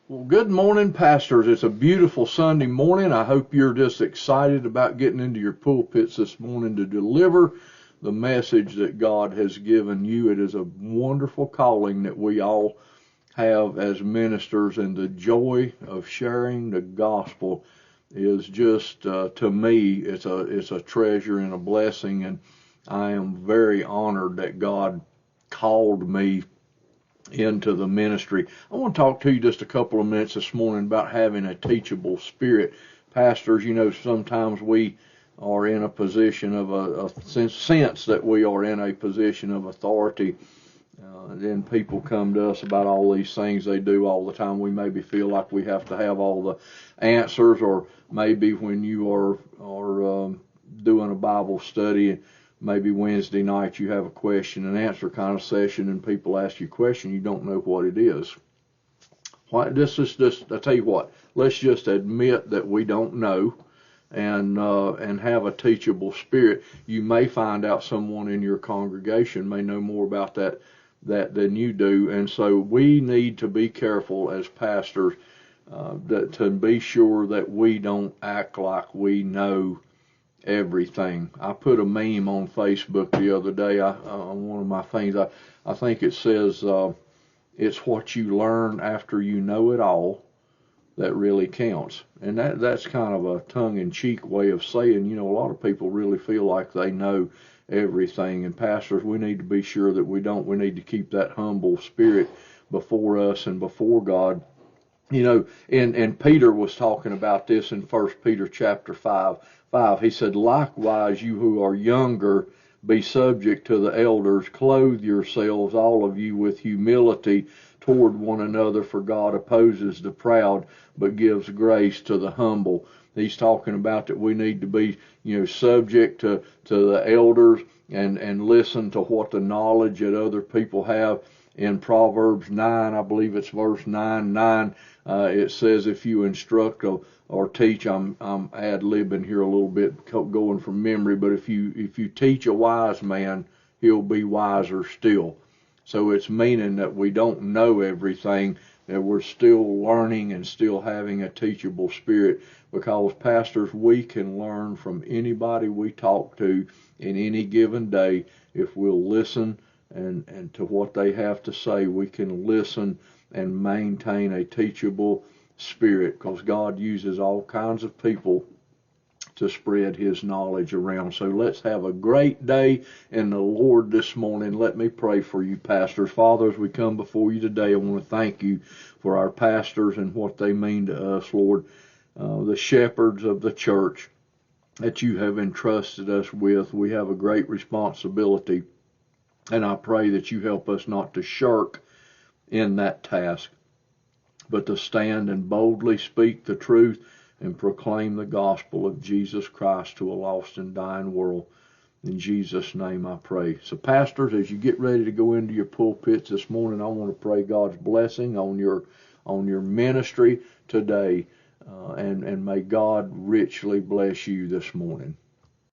Well, good morning, pastors. It's a beautiful Sunday morning. I hope you're just excited about getting into your pulpits this morning to deliver the message that God has given you. It is a wonderful calling that we all have as ministers, and the joy of sharing the gospel is just, to me, it's a treasure and a blessing, and I am very honored that God called me into the ministry. I want to talk to you just a couple of minutes this morning about having a teachable spirit. Pastors, sometimes we are in a position of a sense that we are in a position of authority. Then people come to us about all these things they do all the time. We maybe feel like we have to have all the answers, or maybe when you are doing a Bible study, maybe Wednesday night you have a question and answer kind of session, and people ask you a question, you don't know what it is. This is just, I tell you what, let's just admit that we don't know, and have a teachable spirit. You may find out someone in your congregation may know more about that than you do, and so we need to be careful as pastors to be sure that we don't act like we know everything. I put a meme on Facebook the other day on one of my things. I think it says, it's what you learn after you know it all that really counts. And that's kind of a tongue-in-cheek way of saying, a lot of people really feel like they know everything. And pastors, we need to be sure that we don't. We need to keep that humble spirit before us and before God. And Peter was talking about this in 1 Peter chapter 5. He said, likewise, you who are younger, be subject to the elders. Clothe yourselves, all of you, with humility toward one another, for God opposes the proud, but gives grace to the humble. He's talking about that we need to be, subject to the elders and listen to what the knowledge that other people have. In Proverbs 9, I believe it's verse 9, it says, if you instruct or teach, I'm ad-libbing here a little bit, going from memory, but if you teach a wise man, he'll be wiser still. So it's meaning that we don't know everything, that we're still learning and still having a teachable spirit, because pastors, we can learn from anybody we talk to in any given day if we'll listen and to what they have to say. We can listen and maintain a teachable spirit, because God uses all kinds of people to spread his knowledge around. So let's have a great day in the Lord this morning. Let me pray for you, pastors. Father, as we come before you today, I want to thank you for our pastors and what they mean to us, Lord, the shepherds of the church that you have entrusted us with. We have a great responsibility, and I pray that you help us not to shirk in that task, but to stand and boldly speak the truth and proclaim the gospel of Jesus Christ to a lost and dying world. In Jesus' name I pray. So pastors, as you get ready to go into your pulpits this morning, I want to pray God's blessing on your ministry today, and may God richly bless you this morning.